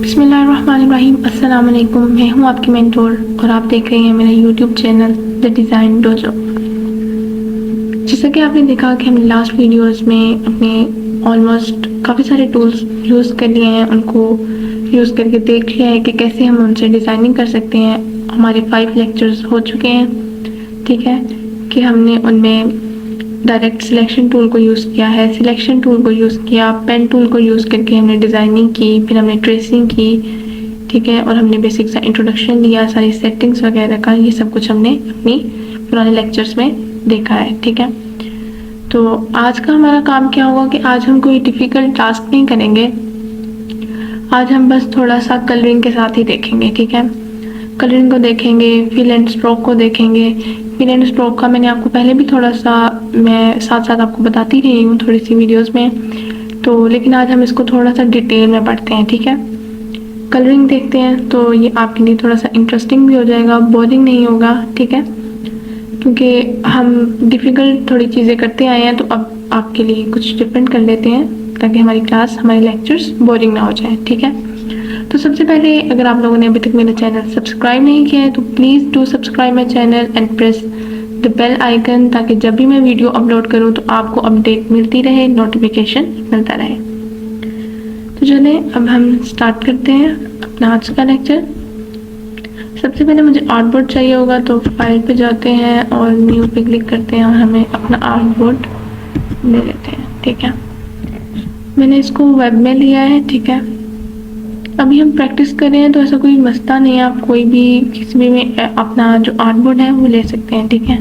बिस्मिल्लाहिर्रहमानिर्रहीम। अस्सलाम वालेकुम। मैं हूँ आपकी मेंटोर और आप देख रहे हैं मेरा YouTube channel the design dojo. जैसा कि आपने देखा कि हमने लास्ट वीडियोस में अपने ऑलमोस्ट काफ़ी सारे टूल्स यूज़ कर लिए हैं, उनको यूज़ करके देख लिया है कि कैसे हम उनसे डिज़ाइनिंग कर सकते हैं। हमारे 5 लेक्चर्स हो चुके हैं, ठीक है, कि हमने उनमें डायरेक्ट सिलेक्शन टूल को यूज़ किया है, सिलेक्शन टूल को यूज़ किया, पेन टूल को यूज़ करके हमने डिज़ाइनिंग की, फिर हमने ट्रेसिंग की, ठीक है, और हमने बेसिक सा इंट्रोडक्शन लिया, सारी सेटिंग्स वगैरह का, ये सब कुछ हमने अपनी पुराने लेक्चर्स में देखा है, ठीक है। तो आज का हमारा काम क्या होगा कि आज हम कोई डिफ़िकल्ट टास्क नहीं करेंगे, आज हम बस थोड़ा सा कलरिंग के साथ ही देखेंगे, ठीक है। कलरिंग को देखेंगे, फिल एंड स्ट्रोक को देखेंगे। फिल एंड स्ट्रोक का मैंने आपको पहले भी थोड़ा सा मैं साथ साथ आपको बताती रही हूँ थोड़ी सी वीडियोस में, तो लेकिन आज हम इसको थोड़ा सा डिटेल में पढ़ते हैं, ठीक है। कलरिंग देखते हैं तो ये आपके लिए थोड़ा सा इंटरेस्टिंग भी हो जाएगा, बोरिंग नहीं होगा, ठीक है, क्योंकि हम डिफ़िकल्ट थोड़ी चीज़ें करते आए हैं, तो अब आपके लिए कुछ डिफरेंट कर लेते हैं ताकि हमारी क्लास, हमारे लेक्चर्स बोरिंग ना हो जाए, ठीक है। तो सबसे पहले अगर आप लोगों ने अभी तक मेरा चैनल सब्सक्राइब नहीं किया है तो please do subscribe my channel and press the bell icon, ताकि जब भी मैं वीडियो अपलोड करूं तो आपको अपडेट मिलती रहे, नोटिफिकेशन मिलता रहे। तो चलें अब हम स्टार्ट करते हैं अपना आज का लेक्चर। सबसे पहले मुझे आर्टबोर्ड चाहिए होगा, तो फाइल पे जाते हैं और न्यू पे क्लिक करते हैं और हमें अपना आर्टबोर्ड ले लेते हैं, ठीक है। मैंने इसको वेब में लिया है, ठीक है। अभी हम प्रैक्टिस कर रहे हैं तो ऐसा कोई मसला नहीं है, आप कोई भी किसी भी में अपना जो आर्टबोर्ड है वो ले सकते हैं, ठीक है।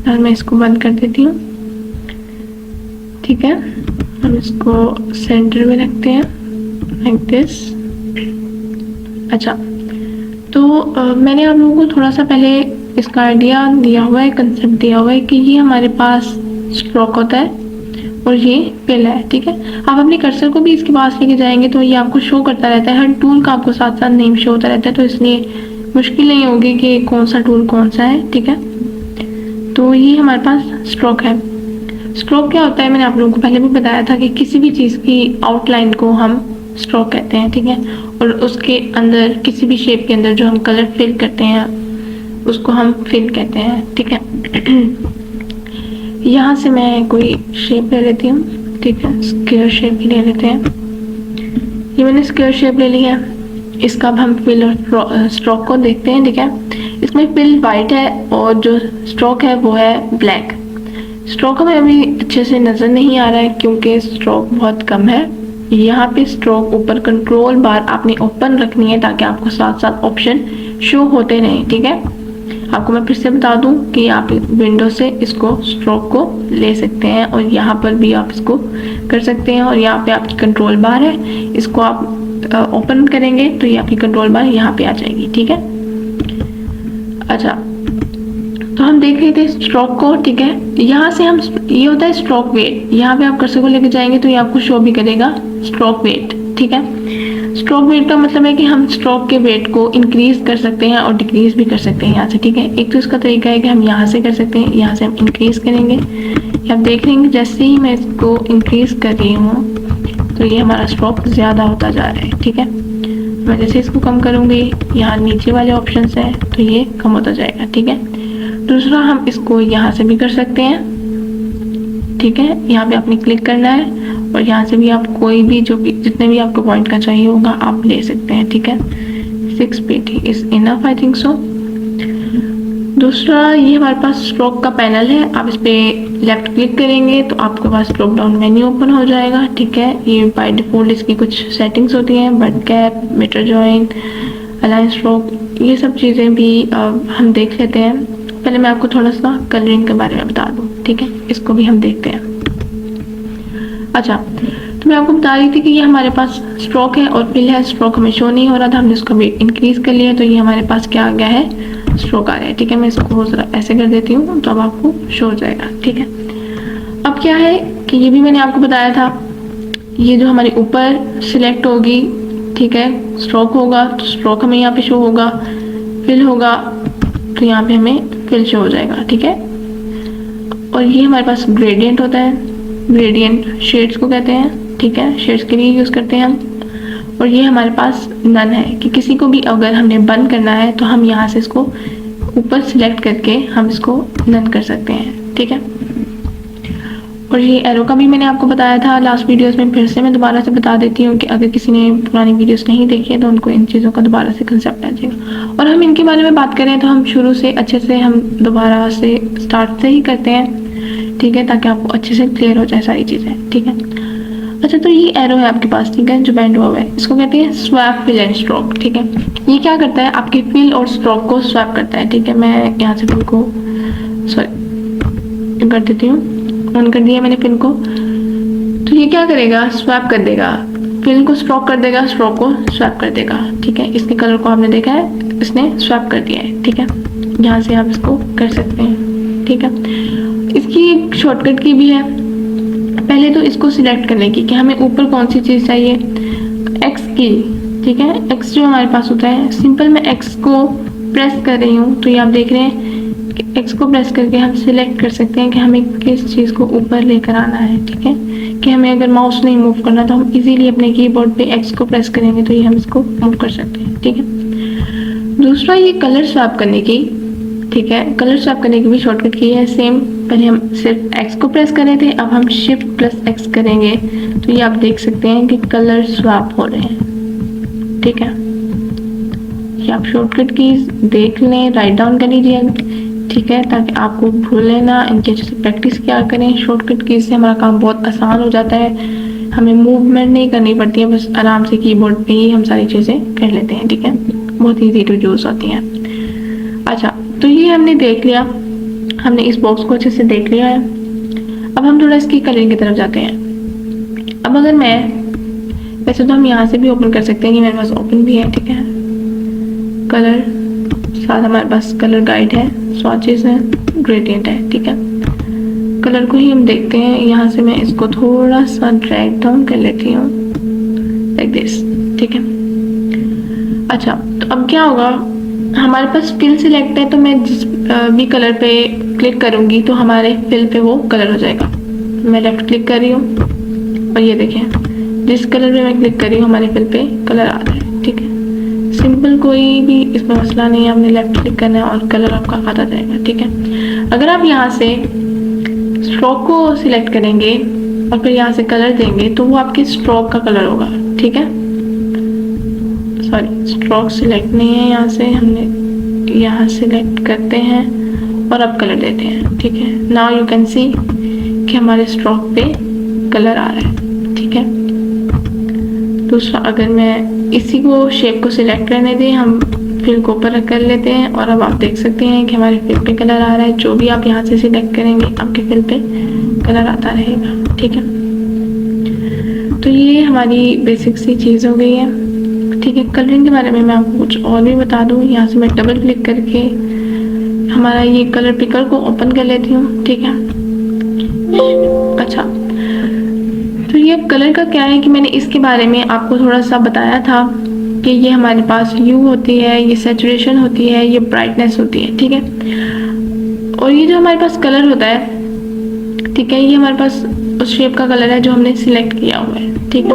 और मैं इसको बंद कर देती हूँ, ठीक है। हम इसको सेंटर में रखते हैं लाइक दिस। अच्छा, तो मैंने आप लोगों को थोड़ा सा पहले इसका आइडिया दिया हुआ है, कंसेप्ट दिया हुआ है कि ये हमारे पास स्ट्रोक होता है और ये फिल है, ठीक है। आप अपने कर्सर को भी इसके पास लेके जाएंगे तो ये आपको शो करता रहता है, हर टूल का आपको साथ साथ नेम शो होता रहता है, तो इसलिए मुश्किल नहीं होगी कि कौन सा टूल कौन सा है, ठीक है। तो ये हमारे पास स्ट्रोक है। स्ट्रोक क्या होता है, मैंने आप लोगों को पहले भी बताया था कि किसी भी चीज़ की आउटलाइन को हम स्ट्रोक कहते हैं, ठीक है, और उसके अंदर किसी भी शेप के अंदर जो हम कलर फिल करते हैं उसको हम फिल कहते हैं, ठीक है। यहाँ से मैं कोई शेप ले लेती हूँ, ठीक है, स्क्वायर शेप ले लेते हैं। ये मैंने स्क्वायर शेप ले लिया है। इसका अब हम फिल और स्ट्रोक को देखते हैं, ठीक है। इसमें फिल वाइट है और जो स्ट्रोक है वो है ब्लैक। स्ट्रोक हमें अभी अच्छे से नज़र नहीं आ रहा है क्योंकि स्ट्रोक बहुत कम है। यहाँ पे स्ट्रोक ऊपर कंट्रोल बार आपने ओपन रखनी है ताकि आपको साथ साथ ऑप्शन शो होते रहें, ठीक है। आपको मैं फिर से बता दूं कि आप विंडो से इसको स्ट्रोक को ले सकते हैं और यहाँ पर भी आप इसको कर सकते हैं, और यहाँ पे आपकी कंट्रोल बार है, इसको आप ओपन करेंगे तो ये आपकी कंट्रोल बार यहाँ पे आ जाएगी, ठीक है। अच्छा, तो हम देख रहे थे स्ट्रोक को, ठीक है। यहाँ से हम, ये होता है स्ट्रोक वेट, यहाँ पे आप कर्सर को लेके जाएंगे तो ये आपको शो भी करेगा स्ट्रोक वेट, ठीक है। स्ट्रोक वेट का मतलब है कि हम स्ट्रोक के वेट को इंक्रीज कर सकते हैं और डिक्रीज भी कर सकते हैं यहाँ से, ठीक है। एक तो इसका तरीका है कि हम यहाँ से कर सकते हैं, यहाँ से हम इंक्रीज करेंगे, आप देख रहे हैं जैसे ही मैं इसको इंक्रीज कर रही हूँ तो ये हमारा स्ट्रोक ज़्यादा होता जा रहा है, ठीक है। मैं जैसे इसको कम करूँगी, यहाँ नीचे वाले ऑप्शन है तो ये कम होता जाएगा, ठीक है। दूसरा, हम इसको यहाँ से भी कर सकते हैं, ठीक है। यहाँ पे आपने क्लिक करना है और यहाँ से भी आप कोई भी जो भी जितने भी आपको पॉइंट का चाहिए होगा आप ले सकते हैं, ठीक है। 6 pt is enough, I think so. दूसरा, ये हमारे पास स्ट्रोक का पैनल है, आप इस पे लेफ्ट क्लिक करेंगे तो आपके पास ड्रॉप डाउन मेन्यू ओपन हो जाएगा, ठीक है। ये बाय डिफॉल्ट इसकी कुछ सेटिंग्स होती हैं, butt cap, mitre join, align stroke, ये सब चीज़ें भी हम देख लेते हैं। पहले मैं आपको थोड़ा सा कलरिंग के बारे में बता दूँ, ठीक है, इसको भी हम देखते हैं। अच्छा, तो मैं आपको बता रही थी कि ये हमारे पास स्ट्रोक है और फिल है। स्ट्रोक हमें शो नहीं हो रहा था, हमने इसको भी इंक्रीज कर लिया तो ये हमारे पास क्या आ गया है, स्ट्रोक आ गया है, ठीक है। मैं इसको ऐसे कर देती हूँ तो अब आपको शो हो जाएगा, ठीक है। अब क्या है कि ये भी मैंने आपको बताया था, ये जो हमारे ऊपर सिलेक्ट होगी, ठीक है, स्ट्रोक होगा तो स्ट्रोक हमें यहाँ पे शो होगा, फिल होगा तो यहाँ पे हमें फिल शो हो जाएगा, ठीक है। और ये हमारे पास ग्रेडियंट होता है, ग्रेडियंट शेड्स को कहते हैं, ठीक है, शेड्स के लिए यूज़ करते हैं हम। और ये हमारे पास नन है कि किसी को भी अगर हमने बंद करना है तो हम यहाँ से इसको ऊपर सिलेक्ट करके हम इसको नन कर सकते हैं, ठीक है। और ये एरो का भी मैंने आपको बताया था लास्ट वीडियोस में, फिर से मैं दोबारा से बता देती हूँ कि अगर किसी ने पुरानी वीडियोस नहीं देखी है तो उनको इन चीज़ों का दोबारा से कंसेप्ट आ जाएगा। और हम इनके बारे में बात करें तो हम शुरू से अच्छे से हम दोबारा से स्टार्ट से ही करते हैं, ठीक है, ताकि आपको अच्छे से क्लियर हो जाए सारी चीज़ें, ठीक है। अच्छा, तो ये एरो है आपके पास, ठीक है, जो बैंड हुआ है, इसको कहते हैं स्वैप फिल एंड स्ट्रोक, ठीक है। ये क्या करता है, आपके फिल और स्ट्रोक को स्वैप करता है, ठीक है। मैं यहाँ से फिल को सॉरी कर देती हूँ, ऑन कर दिया मैंने फिल को। तो ये क्या करेगा, स्वैप कर देगा, फिल को स्ट्रोक कर देगा, स्ट्रोक को स्वैप कर देगा, ठीक है। इसके कलर को आपने देखा है, इसने स्वैप कर दिया है, ठीक है। यहाँ से आप इसको कर सकते हैं, ठीक है। इसकी एक शॉर्टकट की भी है, पहले तो इसको सिलेक्ट करने की कि हमें ऊपर कौन सी चीज़ चाहिए, एक्स की, ठीक है। एक्स जो हमारे पास होता है, सिंपल मैं एक्स को प्रेस कर रही हूँ, तो ये आप देख रहे हैं कि एक्स को प्रेस करके हम सिलेक्ट कर सकते हैं कि हमें किस चीज़ को ऊपर लेकर आना है, ठीक है। कि हमें अगर माउस नहीं मूव करना तो हम इजीली अपने कीबोर्ड पे एक्स को प्रेस करेंगे तो ये हम इसको मूव कर सकते हैं, ठीक है। दूसरा ये कलर स्वैप करने की, ठीक है, कलर स्वैप करने की भी शॉर्टकट की है सेम। पहले हम सिर्फ एक्स को प्रेस कर रहे थे, अब हम शिफ्ट प्लस एक्स करेंगे तो ये आप देख सकते हैं कि कलर स्वैप हो रहे हैं, ठीक है। ये आप शॉर्टकट की देख लें, राइट डाउन कर लीजिए, ठीक है, ताकि आपको भूले ना, इनकी अच्छे से प्रैक्टिस किया करें। शॉर्टकट की से हमारा काम बहुत आसान हो जाता है, हमें मूवमेंट नहीं करनी पड़ती है, बस आराम से कीबोर्ड पे ही हम सारी चीज़ें कर लेते हैं, ठीक है। बहुत ईजी टू यूज़ होती हैं। अच्छा, तो ये हमने देख लिया, हमने इस बॉक्स को अच्छे से देख लिया है। अब हम थोड़ा इसकी कलरिंग की तरफ जाते हैं। अब अगर मैं, वैसे तो हम यहाँ से भी ओपन कर सकते हैं कि मेरे पास ओपन भी है, ठीक है। कलर साथ हमारे पास कलर गाइड है, स्वॉचेस है, ग्रेडियंट है, ठीक है। कलर को ही हम देखते हैं, यहाँ से मैं इसको थोड़ा सा ड्रैग डाउन कर लेती हूँ लाइक दिस, ठीक है। अच्छा, तो अब क्या होगा, हमारे पास फिल सिलेक्ट है, तो मैं जिस भी कलर पे क्लिक करूंगी तो हमारे फिल पे वो कलर हो जाएगा। मैं लेफ्ट क्लिक कर रही हूँ और ये देखें, जिस कलर पे मैं क्लिक कर रही हूँ हमारे फिल पे कलर आ रहा है, ठीक है। सिंपल, कोई भी इसमें मसला नहीं है, आपने लेफ्ट क्लिक करना है और कलर आपका आता जाएगा, ठीक है। अगर आप यहाँ से स्ट्रोक को सिलेक्ट करेंगे और फिर यहाँ से कलर देंगे तो वो आपके स्ट्रोक का कलर होगा, ठीक है। सॉरी, स्ट्रोक सिलेक्ट नहीं है, यहाँ से हमने यहाँ सिलेक्ट करते हैं और अब कलर देते हैं, ठीक है। नाउ यू कैन सी कि हमारे स्ट्रोक पे कलर आ रहा है, ठीक है। दूसरा, अगर मैं इसी को शेप को सिलेक्ट करने दें, हम फिल को ऊपर कर लेते हैं और अब आप देख सकते हैं कि हमारे फिल पे कलर आ रहा है। जो भी आप यहाँ से सिलेक्ट करेंगे आपके फिल पे कलर आता रहेगा, ठीक है। तो ये हमारी बेसिक सी चीज़ हो गई है, ठीक है। कलरिंग के बारे में मैं आपको कुछ और भी बता दूँ, यहाँ से मैं डबल क्लिक करके हमारा ये कलर पिकर को ओपन कर लेती हूँ, ठीक है। अच्छा, तो ये कलर का क्या है कि मैंने इसके बारे में आपको थोड़ा सा बताया था कि ये हमारे पास ह्यू होती है, ये सैचुरेशन होती है, ये ब्राइटनेस होती है, ठीक है। और ये जो हमारे पास कलर होता है, ठीक है, ये हमारे पास उस शेप का कलर है जो हमने सिलेक्ट किया हुआ है, ठीक है।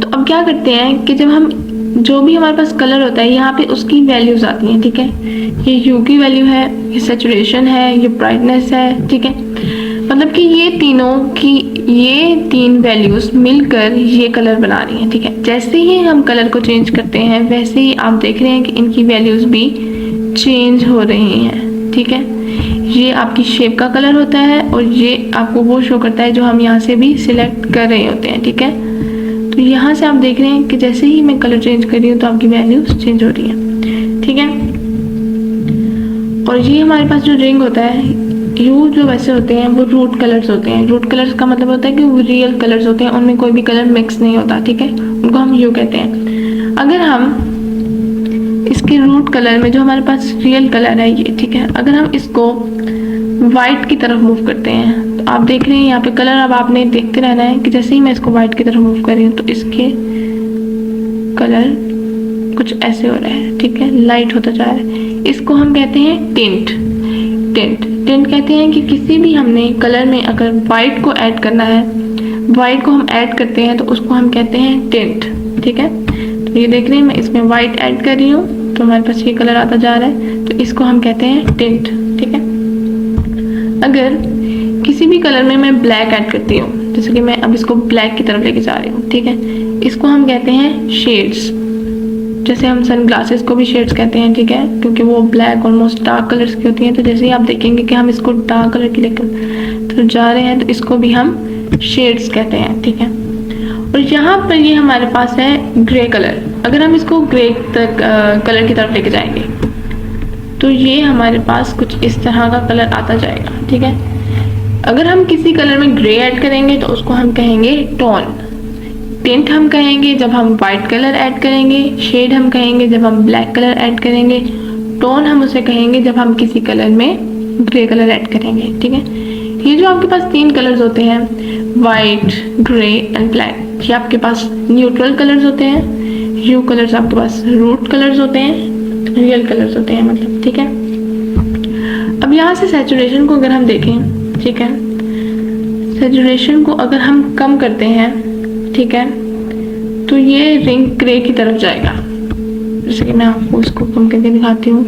तो अब क्या करते हैं कि जब हम जो भी हमारे पास कलर होता है यहाँ पे उसकी वैल्यूज आती हैं, ठीक है। ये ह्यू की वैल्यू है, ये सैचुरेशन है, ये ब्राइटनेस है, ठीक है। मतलब कि ये तीनों की ये तीन वैल्यूज मिलकर ये कलर बना रही हैं, ठीक है। जैसे ही हम कलर को चेंज करते हैं वैसे ही आप देख रहे हैं कि इनकी वैल्यूज भी चेंज हो रही हैं, ठीक है। ये आपकी शेप का कलर होता है और ये आपको वो शो करता है जो हम यहाँ से भी सिलेक्ट कर रहे होते हैं, ठीक है। तो यहाँ से आप देख रहे हैं कि जैसे ही मैं कलर चेंज कर रही हूँ तो आपकी वैल्यूज चेंज हो रही हैं, ठीक है। और ये हमारे पास जो रिंग होता है, ह्यू जो वैसे होते हैं वो रूट कलर्स होते हैं। रूट कलर्स का मतलब होता है कि वो रियल कलर्स होते हैं, उनमें कोई भी कलर मिक्स नहीं होता, ठीक है। उनको हम ह्यू कहते हैं। अगर हम इसके रूट कलर में जो हमारे पास रियल कलर है ये, ठीक है, अगर हम इसको वाइट की तरफ मूव करते हैं तो आप देख रहे हैं यहाँ पे कलर, अब आपने देखते रहना है कि जैसे ही मैं इसको वाइट की तरफ मूव कर रही हूँ तो इसके कलर कुछ ऐसे हो रहे हैं, ठीक है, लाइट होता जा रहा है। इसको हम कहते हैं टिंट। टिंट कहते हैं कि किसी भी हमने कलर में अगर वाइट को ऐड करना है, वाइट को हम ऐड करते हैं तो उसको हम कहते हैं टिंट, ठीक है। तो ये देख रहे हैं मैं इसमें वाइट ऐड कर रही हूँ तो हमारे पास ये कलर आता जा रहा है, तो इसको हम कहते हैं टिंट, ठीक है। अगर किसी भी कलर में मैं ब्लैक ऐड करती हूँ, जैसे कि मैं अब इसको ब्लैक की तरफ लेके जा रही हूँ, ठीक है, इसको हम कहते हैं शेड्स। जैसे हम सन ग्लासेस को भी शेड्स कहते हैं, ठीक है, क्योंकि वो ब्लैक ऑलमोस्ट डार्क कलर्स की होती हैं। तो जैसे ही आप देखेंगे कि हम इसको डार्क कलर की लेकर तो जा रहे हैं तो इसको भी हम शेड्स कहते हैं, ठीक है। और यहाँ पर ये हमारे पास है ग्रे कलर। अगर हम इसको ग्रे कलर की तरफ लेके जाएंगे तो ये हमारे पास कुछ इस तरह का कलर आता जाएगा, ठीक है। अगर हम किसी कलर में ग्रे ऐड करेंगे तो उसको हम कहेंगे टोन। टिंट हम कहेंगे जब हम वाइट कलर ऐड करेंगे, शेड हम कहेंगे जब हम ब्लैक कलर ऐड करेंगे, टोन हम उसे कहेंगे जब हम किसी कलर में ग्रे कलर ऐड करेंगे, ठीक है। ये जो आपके पास 3 कलर्स होते हैं, वाइट, ग्रे एंड ब्लैक, ये आपके पास न्यूट्रल कलर्स होते हैं। ह्यू कलर्स आपके पास रूट कलर्स होते हैं, रियल कलर्स होते हैं मतलब, ठीक है। अब यहाँ से सैचुरेशन को अगर हम देखें, ठीक है, सैचुरेशन को अगर हम कम करते हैं, ठीक है, तो ये रिंग ग्रे की तरफ जाएगा। जैसे कि मैं आपको इसको कम करके दिखाती हूँ,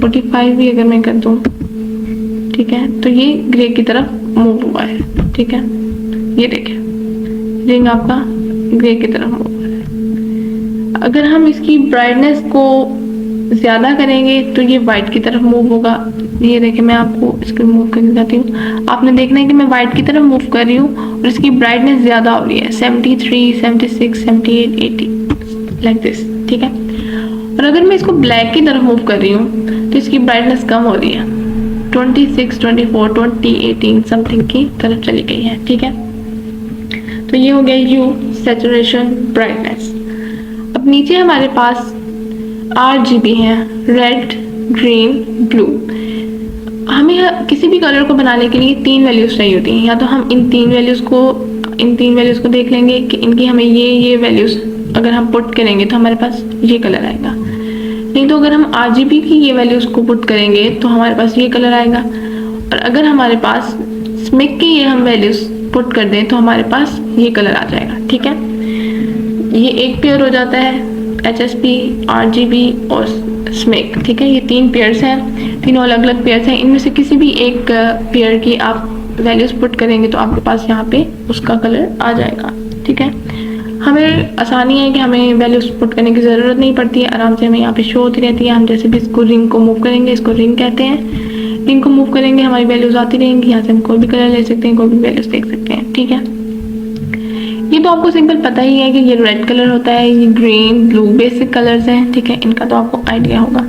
45 भी अगर मैं कर दूँ, ठीक है, तो ये ग्रे की तरफ मूव हुआ है, ठीक है। ये देखिए रिंग आपका ग्रे की तरफ मूव हुआ है। अगर हम इसकी ब्राइटनेस को ज्यादा करेंगे तो ये व्हाइट की तरफ मूव होगा। ये देखिए मैं आपको इसको मूव करके दिखाती हूँ। आपने देखना है कि मैं व्हाइट की तरफ मूव कर रही हूँ और इसकी ब्राइटनेस ज्यादा हो रही है, 73, 76, 78, 80 लाइक दिस, ठीक है। और अगर मैं इसको ब्लैक की तरफ मूव कर रही हूँ तो इसकी ब्राइटनेस कम हो रही है, 26, 24, 20, 18 समथिंग की तरफ चली गई है, ठीक है। तो ये हो गया ह्यू, सैचुरेशन, ब्राइटनेस। अब नीचे हमारे पास RGB है, रेड, ग्रीन, ब्लू। हमें किसी भी कलर को बनाने के लिए 3 वैल्यूज चाहिए होती हैं। या तो हम इन तीन वैल्यूज को देख लेंगे कि इनकी हमें ये वैल्यूज अगर हम पुट करेंगे तो हमारे पास ये कलर आएगा। नहीं तो अगर हम RGB की ये वैल्यूज को पुट करेंगे तो हमारे पास ये कलर आएगा। और अगर हमारे पास स्मिक की ये हम वैल्यूज पुट कर दें तो हमारे पास ये कलर आ जाएगा, ठीक है। ये एक पेयर हो जाता है, HSP, RGB और स्मिक, ठीक है। ये 3 पेयर्स हैं, तीनों अलग अलग पेयर्स हैं। इनमें से किसी भी एक पेयर की आप वैल्यूज पुट करेंगे तो आपके पास यहाँ पे उसका कलर आ जाएगा, ठीक है। हमें आसानी है कि हमें वैल्यूज पुट करने की ज़रूरत नहीं पड़ती है, आराम से हमें यहाँ पे शो होती रहती है। हम जैसे भी इसको रिंग को मूव करेंगे, इसको रिंग कहते हैं, रिंग को मूव करेंगे हमारी वैल्यूज आती रहेंगी। यहाँ से हम कोई भी कलर ले सकते हैं, कोई भी वैल्यूज देख सकते हैं, ठीक है। ये तो आपको सिंपल पता ही है कि ये रेड कलर होता है, ये ग्रीन, ब्लू बेसिक कलर्स हैं, ठीक है, इनका तो आपको आइडिया होगा।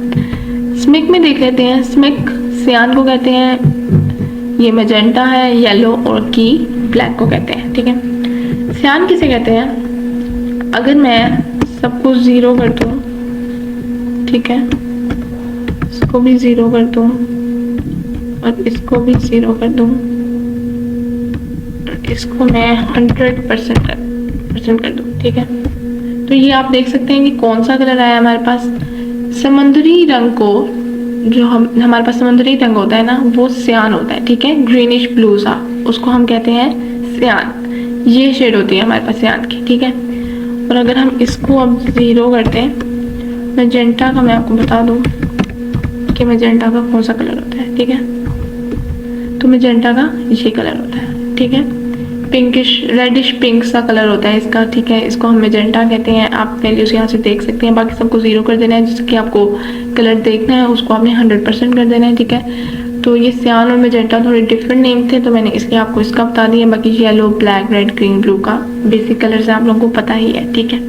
स्मिक में देख लेते हैं। स्मिक सियान को कहते हैं, ये मैजेंटा है, येलो और की ब्लैक को कहते हैं, ठीक है। सियान किसे कहते हैं? अगर मैं सब कुछ 0 कर दूँ, ठीक है, इसको भी 0 कर दूँ और इसको भी 0 कर दूँ, इसको मैं 100% कर दूँ, ठीक है, तो ये आप देख सकते हैं कि कौन सा कलर आया हमारे पास। समुद्री रंग को, जो हमारे पास समुद्री रंग होता है ना, वो सियान होता है, ठीक है, ग्रीनिश ब्लू सा, उसको हम कहते हैं सियान। ये शेड होती है हमारे पास सियान की, ठीक है। और अगर हम इसको अब 0 करते हैं, मैजेंटा का मैं आपको बता दूँ कि मैजेंटा का कौन सा कलर होता है, ठीक है, तो मैजेंटा का ये कलर होता है, ठीक है, पिंकिश रेडिश पिंक सा कलर होता है इसका, ठीक है, इसको हम मैजेंटा कहते हैं। आप वैल्यूज यहाँ से देख सकते हैं। बाकी सबको 0 कर देना है, जिसकी आपको कलर देखना है उसको आपने 100% कर देना है, ठीक है। तो ये सियान और मैजेंटा थोड़े डिफरेंट नेम थे, तो मैंने इसलिए आपको इसका बता दिया। बाकी yellow, black, red, green, blue का बेसिक कलर से आप लोगों को पता ही है, ठीक है।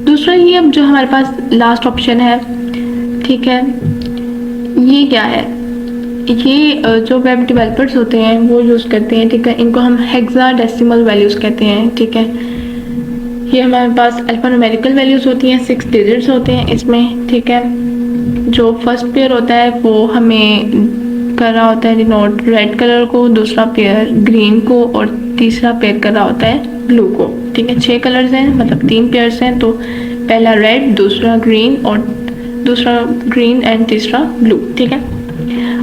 दूसरा ये अब जो हमारे पास लास्ट ऑप्शन है, ठीक है, ये क्या है? ये जो वेब डेवलपर्स होते हैं वो यूज़ करते हैं, ठीक है, इनको हम हेक्साडेसिमल वैल्यूज़ कहते हैं, ठीक है। ये हमारे पास अल्फान्यूमेरिकल वैल्यूज़ होती हैं, 6 डिजिट्स होते हैं इसमें, ठीक है। जो फर्स्ट पेयर होता है वो हमें कर रहा होता है डिनोट रेड कलर को, दूसरा पेयर ग्रीन को और तीसरा पेयर कर रहा होता है ब्लू को, ठीक है। 6 कलर्स हैं, मतलब 3 पेयर्स हैं, तो पहला रेड, दूसरा ग्रीन और दूसरा ग्रीन एंड तीसरा ब्लू, ठीक है।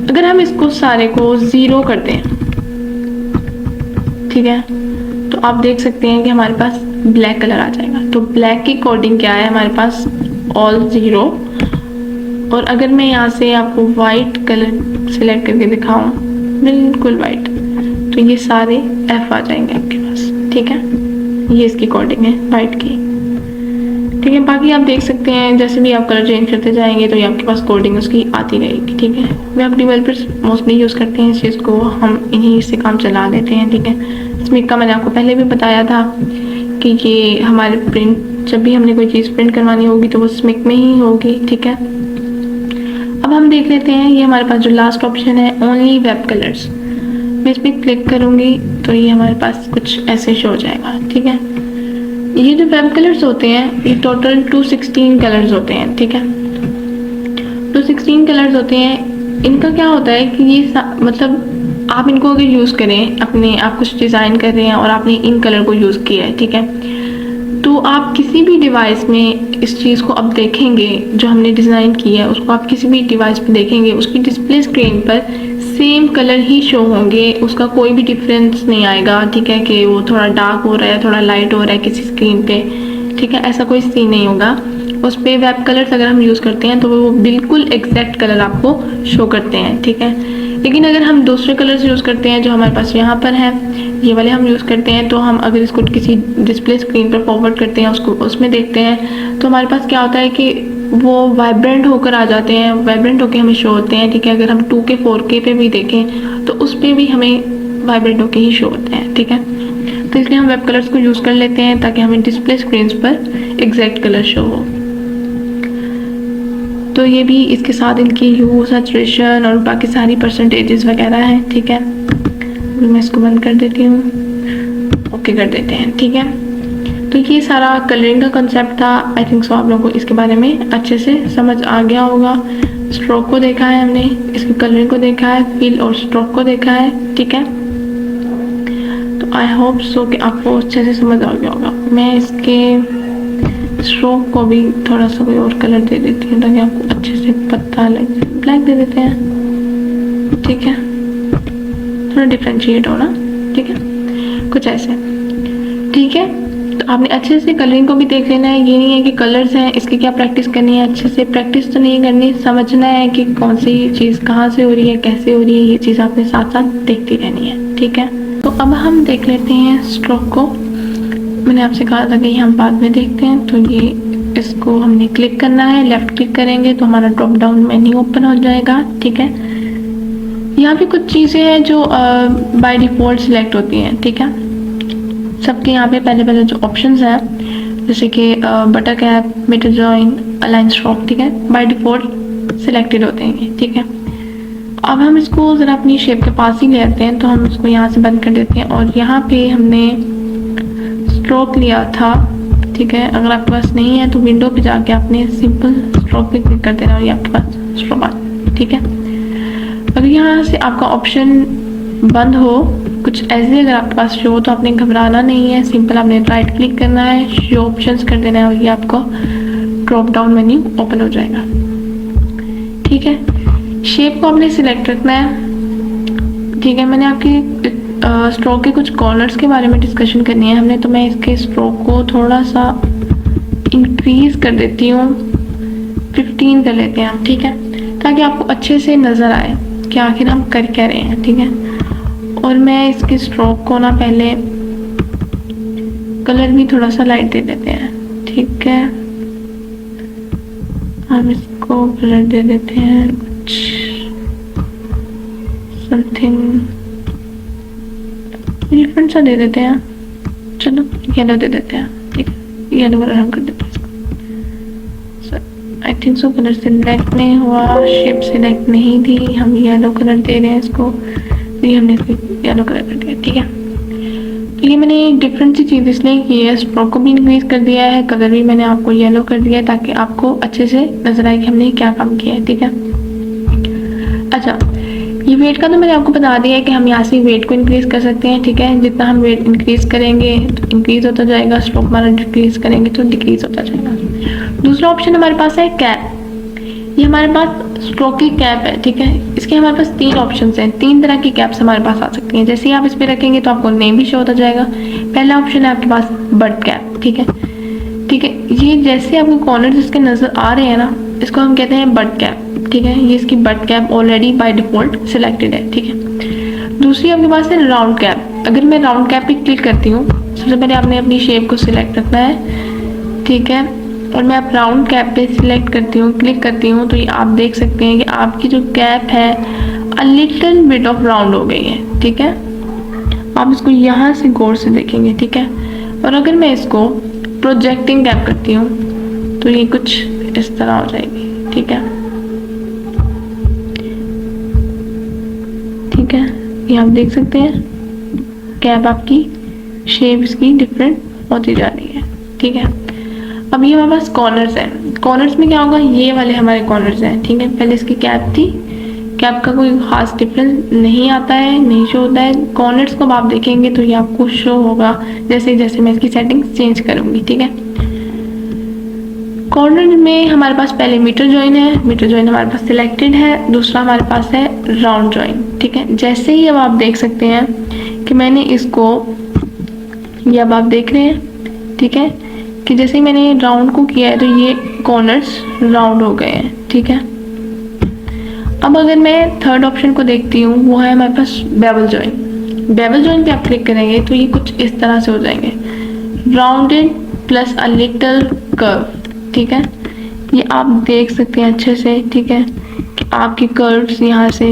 अगर हम इसको सारे को 0 कर दें ठीक है, तो आप देख सकते हैं कि हमारे पास ब्लैक कलर आ जाएगा। तो ब्लैक की कोडिंग क्या है हमारे पास, ऑल 0। और अगर मैं यहाँ से आपको वाइट कलर सिलेक्ट करके दिखाऊं, बिल्कुल वाइट, तो ये सारे F आ जाएंगे आपके पास, ठीक है। ये इसकी कोडिंग है वाइट की, ठीक है। बाकी आप देख सकते हैं जैसे भी आप कलर चेंज करते जाएंगे तो ये आपके पास कोडिंग उसकी आती रहेगी, ठीक है। वेब डेवलपर्स मोस्टली यूज़ करते हैं इस चीज़ को, हम इन्हीं से काम चला लेते हैं, ठीक है। स्मिक का मैंने आपको पहले भी बताया था कि ये हमारे प्रिंट, जब भी हमने कोई चीज़ प्रिंट करवानी होगी तो वो स्मिक में ही होगी, ठीक है। अब हम देख लेते हैं, ये हमारे पास जो लास्ट ऑप्शन है ओनली वेब कलर्स, मैं इस पर क्लिक करूँगी तो ये हमारे पास कुछ ऐसे शो हो जाएगा, ठीक है। ये जो वेब कलर्स होते हैं ये टोटल 216 कलर्स होते हैं, ठीक है। 216 कलर्स होते हैं। इनका क्या होता है कि ये मतलब आप इनको अगर यूज़ करें, अपने आप कुछ डिज़ाइन कर रहे हैं और आपने इन कलर को यूज़ किया है, ठीक है, तो आप किसी भी डिवाइस में इस चीज़ को अब देखेंगे, जो हमने डिज़ाइन किया है उसको आप किसी भी डिवाइस पे देखेंगे, उसकी डिस्प्ले स्क्रीन पर सेम कलर ही शो होंगे, उसका कोई भी डिफरेंस नहीं आएगा, ठीक है, कि वो थोड़ा डार्क हो रहा है, थोड़ा लाइट हो रहा है किसी स्क्रीन पे, ठीक है, ऐसा कोई सीन नहीं होगा। उस पर वेब कलर्स अगर हम यूज़ करते हैं तो वो बिल्कुल एग्जैक्ट कलर आपको शो करते हैं, ठीक है। लेकिन अगर हम दूसरे कलर्स यूज़ करते हैं जो हमारे पास यहाँ पर हैं, ये वाले हम यूज़ करते हैं, तो हम अगर इसको किसी डिस्प्ले स्क्रीन पर फॉरवर्ड करते हैं, उसको उसमें देखते हैं, तो हमारे पास क्या होता है कि वो वाइब्रेंट होकर आ जाते हैं, वाइब्रेंट होकर हमें शो होते हैं, ठीक है। अगर हम 2K 4K पे भी देखें तो उस पर भी हमें वाइब्रेंट होकर ही शो होते हैं, ठीक है। तो इसलिए हम वेब कलर्स को यूज़ कर लेते हैं ताकि हमें डिस्प्ले स्क्रीन पर एग्जैक्ट कलर शो हो। तो ये भी इसके साथ इनकी ह्यू, सैचुरेशन और बाकी सारी परसेंटेजेस वगैरह हैं, ठीक है। मैं इसको बंद कर देती हूँ, ओके कर देते हैं, ठीक है। तो ये सारा कलरिंग का कंसेप्ट था। आई थिंक सो आप लोगों को इसके बारे में अच्छे से समझ आ गया होगा। स्ट्रोक को देखा है हमने, इसकी कलरिंग को देखा है, फिल और स्ट्रोक को देखा है, ठीक है। तो आई होप सो कि आपको अच्छे से समझ आ गया होगा। मैं इसके स्ट्रोक को भी थोड़ा सा कोई और कलर दे देती हूँ ताकि आपको अच्छे से पता लगे। ब्लैक दे देते हैं, ठीक है, थोड़ा डिफ्रेंशिएट हो ना, ठीक है, कुछ ऐसे, ठीक है। तो आपने अच्छे से कलरिंग को भी देख लेना है। ये नहीं है कि कलर्स हैं इसकी क्या प्रैक्टिस करनी है, अच्छे से प्रैक्टिस तो नहीं करनी, समझना है कि कौन सी चीज़ कहाँ से हो रही है, कैसे हो रही है, ये चीज़ आपने साथ साथ देखती रहनी है, ठीक है। तो अब हम देख लेते हैं स्ट्रोक को। मैंने आपसे कहा था कि हम बाद में देखते हैं। तो ये इसको हमने क्लिक करना है, लेफ्ट क्लिक करेंगे तो हमारा ड्रॉप डाउन मेन्यू ओपन हो जाएगा, ठीक है। यहाँ पे कुछ चीज़ें हैं जो बाय डिफ़ॉल्ट सिलेक्ट होती हैं, ठीक है। सबके यहाँ पे पहले जो ऑप्शंस हैं जैसे कि butt cap, mitre join, align stroke, ठीक है, बाय डिफ़ॉल्ट सिलेक्टेड होते हैं, ठीक है। अब हम इसको ज़रा अपनी शेप के पास ही ले आते हैं, तो हम इसको यहाँ से बंद कर देते हैं। और यहाँ पे हमने स्ट्रोक लिया था, ठीक है। अगर आपके पास नहीं है तो विंडो पे जाके आपने सिंपल स्ट्रोक पे क्लिक कर देना और ये आपके पास स्ट्रोक आ, ठीक है। अगर यहाँ से आपका ऑप्शन बंद हो, कुछ ऐसे अगर आपके पास शो, तो आपने घबराना नहीं है, सिंपल आपने राइट क्लिक करना है, शो ऑप्शंस कर देना है और ये आपको ड्रॉप डाउन मेन्यू ओपन हो जाएगा, ठीक है। शेप को आपने सिलेक्ट रखना है, ठीक है। मैंने आपकी स्ट्रोक के कुछ कॉर्नर्स के बारे में डिस्कशन करनी है हमने, तो मैं इसके स्ट्रोक को थोड़ा सा इंक्रीज कर देती हूँ, 15 कर लेते हैं हम, ठीक है, ताकि आपको अच्छे से नज़र आए कि आखिर हम कर क्या रहे हैं, ठीक है। और मैं इसके स्ट्रोक को ना पहले कलर भी थोड़ा सा लाइट दे देते हैं, ठीक है। हम इसको कलर दे देते हैं कुछ समथिंग डिफरेंट सा दे देते हैं, चलो येलो दे देते हैं, ठीक है, येलो कलर हम कर देते हैं इसको। I think so colour select नहीं हुआ, शेप सिलेक्ट नहीं थी, हम येलो कलर दे रहे हैं इसको, ये हमने येलो कलर कर दिया, ठीक है। तो ये मैंने डिफरेंट सी चीज़ इसलिए की है, स्ट्रोक को भी इंक्रीज कर दिया है, कलर भी मैंने आपको येलो कर दिया है ताकि आपको अच्छे से नजर आए कि हमने क्या काम किया है, ठीक है। अच्छा, ये वेट का तो मैंने आपको बता दिया है कि हम यहाँ से वेट को इंक्रीज कर सकते हैं, ठीक है। जितना हम वेट इंक्रीज करेंगे तो इंक्रीज होता जाएगा, स्ट्रोक हमारा डिक्रीज करेंगे तो डिक्रीज होता जाएगा। दूसरा ऑप्शन हमारे पास है कैप। ये हमारे पास स्ट्रोक की कैप है, ठीक है। इसके हमारे पास 3 ऑप्शंस हैं, 3 तरह की कैप्स हमारे पास आ सकती हैं। जैसे ही आप इस पे रखेंगे तो आपको नेम भी शो होता जाएगा। पहला ऑप्शन है आपके पास बर्ड कैप, ठीक है, ठीक है। ये जैसे आपको कॉर्नर इसके नजर आ रहे हैं ना, इसको हम कहते हैं बर्ड कैप, ठीक है। ये इसकी bird cap already by default selected है, ठीक है। दूसरी आपके पास है राउंड कैप। अगर मैं राउंड कैप पे क्लिक करती हूँ, सबसे पहले आपने अपनी शेप को सिलेक्ट रखना है, ठीक है। और मैं आप राउंड कैप पे सिलेक्ट करती हूँ, क्लिक करती हूँ, तो ये आप देख सकते हैं कि आपकी जो कैप है a little bit of round हो गई है, ठीक है। आप इसको यहाँ से गौर से देखेंगे, ठीक है। और अगर मैं इसको प्रोजेक्टिंग कैप करती हूँ तो ये कुछ इस तरह हो जाएगी, ठीक है, ठीक है। ये आप देख सकते हैं कैप आपकी शेप इसकी डिफरेंट होती जा रही है, ठीक है। अब ये हमारे पास कॉर्नर्स हैं। कॉर्नर्स में क्या होगा, ये वाले हमारे कॉर्नर्स हैं, ठीक है। पहले इसकी कैप थी, कैप का कोई खास डिफरेंस नहीं आता है, नहीं शो होता है। कॉर्नर्स को आप देखेंगे तो ये आपको शो होगा जैसे जैसे मैं इसकी सेटिंग्स चेंज करूंगी, ठीक है। कॉर्नर में हमारे पास पहले मीटर जॉइन है, मीटर जॉइन हमारे पास सिलेक्टेड है। दूसरा हमारे पास है राउंड जॉइन, ठीक है। जैसे ही अब आप देख सकते हैं कि मैंने इसको, ये अब आप देख रहे हैं, ठीक है, कि जैसे ही मैंने राउंड को किया है तो ये कॉर्नर्स राउंड हो गए हैं, ठीक है। अब अगर मैं थर्ड ऑप्शन को देखती हूँ, वो है हमारे पास बेवल जॉइन। बेवल जॉइन पे आप क्लिक करेंगे तो ये कुछ इस तरह से हो जाएंगे, rounded plus a little curve, ठीक है। ये आप देख सकते हैं अच्छे से, ठीक है, कि आपकी कर्व्स यहाँ से,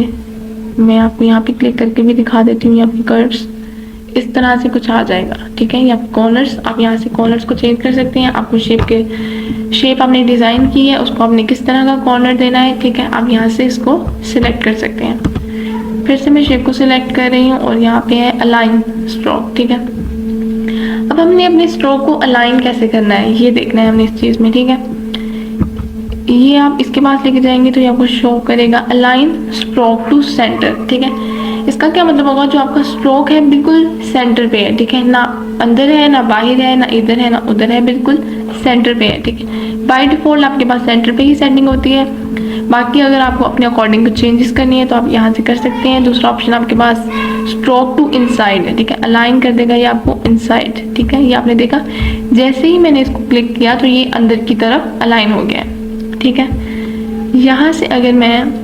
मैं आपको यहाँ पे क्लिक करके भी दिखा देती हूँ, आपकी कर्व्स इस तरह से कुछ आ जाएगा, ठीक है। ये आप कॉर्नर्स, आप यहाँ से कॉर्नर्स को चेंज कर सकते हैं। आपको शेप आपने डिज़ाइन की है, उसको आपने किस तरह का कॉर्नर देना है, ठीक है, आप यहाँ से इसको सिलेक्ट कर सकते हैं। फिर से मैं शेप को सिलेक्ट कर रही हूँ और यहाँ पे है अलाइन स्ट्रोक, ठीक है। अब हमने अपने स्ट्रोक को अलाइन कैसे करना है ये देखना है हमने इस चीज़ में, ठीक है। ये आप इसके पास लेके जाएंगे तो ये आपको शो करेगा अलाइन स्ट्रोक टू सेंटर, ठीक है। इसका क्या मतलब होगा, जो आपका स्ट्रोक है बिल्कुल सेंटर पे है, ठीक है, ना अंदर है ना बाहर है ना इधर है ना उधर है, बिल्कुल सेंटर पे है, ठीक है। बाय डिफॉल्ट आपके पास सेंटर पे ही सेटिंग होती है। बाकी अगर आपको अपने अकॉर्डिंग कुछ चेंजेस करनी है तो आप यहाँ से कर सकते हैं। दूसरा ऑप्शन आपके पास स्ट्रोक टू इनसाइड है, ठीक है, अलाइन कर देगा ये आपको इनसाइड, ठीक है। ये आपने देखा जैसे ही मैंने इसको क्लिक किया तो ये अंदर की तरफ अलाइन हो गया, ठीक है। यहाँ से अगर मैं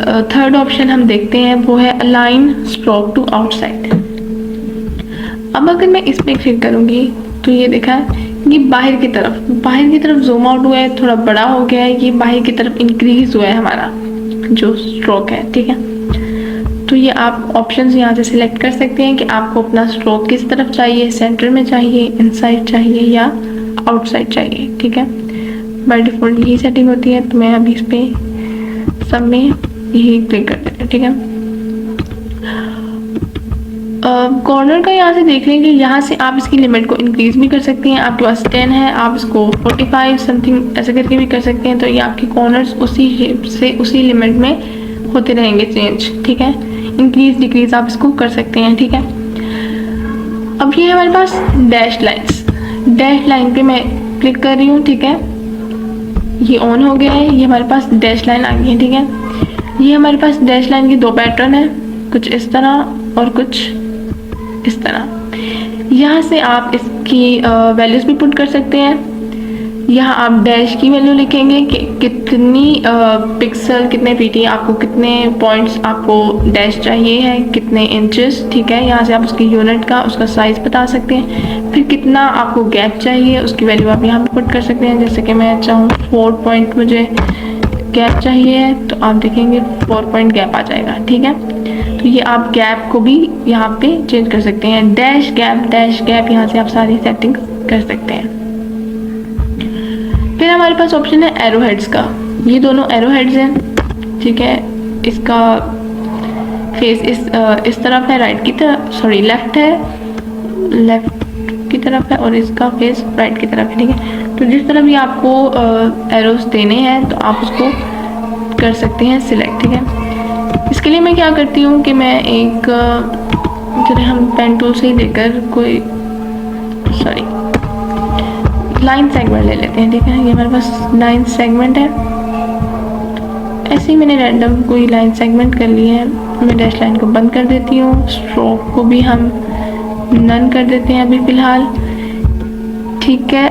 थर्ड ऑप्शन हम देखते हैं, वो है अलाइन स्ट्रोक टू आउटसाइड। अब अगर मैं इस पे क्लिक करूंगी तो ये देखा ये बाहर की तरफ जूम आउट हुआ है, थोड़ा बड़ा हो गया है, ये बाहर की तरफ इंक्रीज हुआ है हमारा जो स्ट्रोक है, ठीक है। तो ये आप ऑप्शंस यहाँ से सिलेक्ट कर सकते हैं कि आपको अपना स्ट्रोक किस तरफ चाहिए, सेंटर में चाहिए, इनसाइड चाहिए या आउटसाइड चाहिए, ठीक है। बाय डिफॉल्ट यही सेटिंग होती है, तो मैं अभी इस पे सब में यही क्लिक कर देते हैं, ठीक है। कॉर्नर का यहाँ से देख लें कि यहाँ से आप इसकी लिमिट को इंक्रीज भी कर सकती हैं। आपके पास 10 है, आप इसको 45 समथिंग ऐसे करके भी कर सकते हैं। तो ये आपके कॉर्नर्स उसी शेप से उसी लिमिट में होते रहेंगे चेंज, ठीक है। इंक्रीज डिक्रीज आप इसको कर सकते हैं, ठीक है। अब ये हमारे पास डैश लाइन्स, डैश लाइन पे मैं क्लिक कर रही हूँ, ठीक है। ये ऑन हो गया है, ये हमारे पास डैश लाइन आ गई है, ठीक है। ये हमारे पास डैश लाइन की 2 पैटर्न है, कुछ इस तरह और कुछ इस तरह। यहाँ से आप इसकी वैल्यूज भी पुट कर सकते हैं। यहाँ आप डैश की वैल्यू लिखेंगे कि कितनी पिक्सल, कितने पीटी, आपको कितने पॉइंट्स आपको डैश चाहिए है, कितने इंचेस, ठीक है। यहाँ से आप उसकी यूनिट का उसका साइज बता सकते हैं। फिर कितना आपको गैप चाहिए उसकी वैल्यू आप यहाँ पे पुट कर सकते हैं। जैसे कि मैं चाहूँ 4 पॉइंट मुझे गैप चाहिए तो आप देखेंगे 4 पॉइंट गैप आ जाएगा, ठीक है। तो ये आप गैप को भी यहाँ पे चेंज कर सकते हैं, डैश गैप यहाँ से आप सारी सेटिंग कर सकते हैं। फिर हमारे पास ऑप्शन है एरो हेड्स का। ये दोनों एरो हेड्स हैं, ठीक है। इसका फेस इस तरफ है, राइट की तरफ, सॉरी लेफ्ट की तरफ है और इसका फेस राइट की तरफ है, ठीक है। तो जिस तरफ भी आपको एरोस देने हैं तो आप उसको कर सकते हैं सिलेक्ट, ठीक है। इसके लिए मैं क्या करती हूँ कि मैं एक जरा हम पेन टूल से ही लेकर कोई लाइन सेगमेंट ले लेते हैं, ठीक है। ये हमारे पास लाइन सेगमेंट है, ऐसे ही मैंने रैंडम कोई लाइन सेगमेंट कर ली है। मैं डैश लाइन को बंद कर देती हूँ। स्ट्रोक को भी हम नन कर देते हैं अभी फ़िलहाल, ठीक है।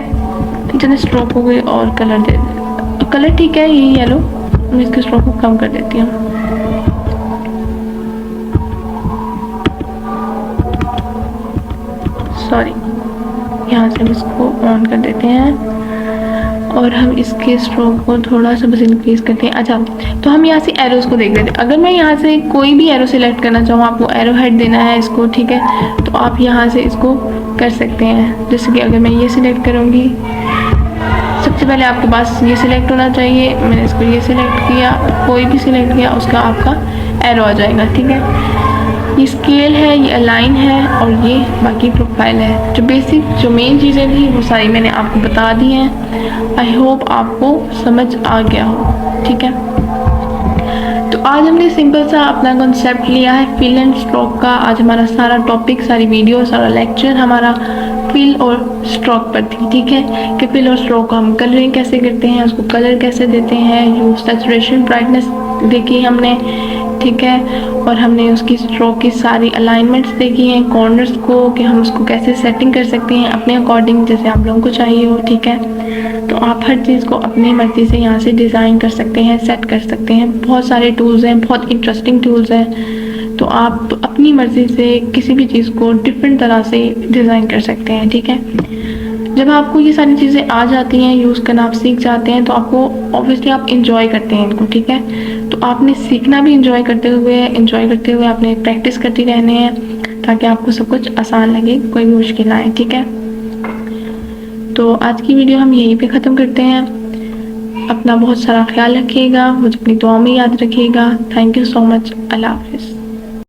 चलो स्ट्रोक को कोई और कलर दे दे, कलर ठीक है यही येलो। मैं इसके स्ट्रोक को कम कर देती हूँ। सॉरी, यहाँ से हम इसको ऑन कर देते हैं और हम इसके स्ट्रोक को थोड़ा सा बस इंक्रीज करते हैं। अच्छा, तो हम यहाँ से एरोज को देख लेते हैं। अगर मैं यहाँ से कोई भी एरो सिलेक्ट करना चाहूँ, आपको एरो हेड देना है इसको, ठीक है, तो आप यहाँ से इसको कर सकते हैं। जैसे कि अगर मैं ये सिलेक्ट करूँगी, सबसे पहले आपके पास ये सिलेक्ट होना चाहिए। मैंने इसको ये सिलेक्ट किया, कोई भी सिलेक्ट किया, उसका आपका एरो आ जाएगा, ठीक है। ये स्केल है, ये अलाइन है और ये बाकी प्रोफाइल है। जो बेसिक जो मेन चीज़ें थी वो सारी मैंने आपको बता दी हैं। आई होप आपको समझ आ गया हो, ठीक है। तो आज हमने सिंपल सा अपना कॉन्सेप्ट लिया है फिल एंड स्ट्रोक का। आज हमारा सारा टॉपिक, सारी वीडियो, सारा लेक्चर हमारा फिल और स्ट्रोक पर थी, ठीक है। कि फिल और स्ट्रोक को हम कलरिंग कैसे करते हैं, उसको कलर कैसे देते हैं, जो सैचुरेशन ब्राइटनेस देखी हमने, ठीक है। और हमने उसकी स्ट्रोक की सारी अलाइनमेंट्स देखी हैं, कॉर्नर्स को, कि हम उसको कैसे सेटिंग कर सकते हैं अपने अकॉर्डिंग, जैसे आप लोगों को चाहिए हो, ठीक है। तो आप हर चीज़ को अपनी मर्ज़ी से यहाँ से डिज़ाइन कर सकते हैं, सेट कर सकते हैं। बहुत सारे टूल्स हैं, बहुत इंटरेस्टिंग टूल्स हैं। तो आप अपनी मर्ज़ी से किसी भी चीज़ को डिफरेंट तरह से डिज़ाइन कर सकते हैं, ठीक है। जब आपको ये सारी चीज़ें आ जाती हैं, यूज़ करना आप सीख जाते हैं, तो आपको ऑब्वियसली आप इंजॉय करते हैं इनको, ठीक है। तो आपने सीखना भी इंजॉय करते हुए आपने प्रैक्टिस करती रहने हैं, ताकि आपको सब कुछ आसान लगे, कोई भी मुश्किल ना आए, ठीक है। तो आज की वीडियो हम यहीं पे ख़त्म करते हैं। अपना बहुत सारा ख्याल रखिएगा, मुझे अपनी दुआ में याद रखिएगा। Thank you so much. अल्लाह हाफिज़।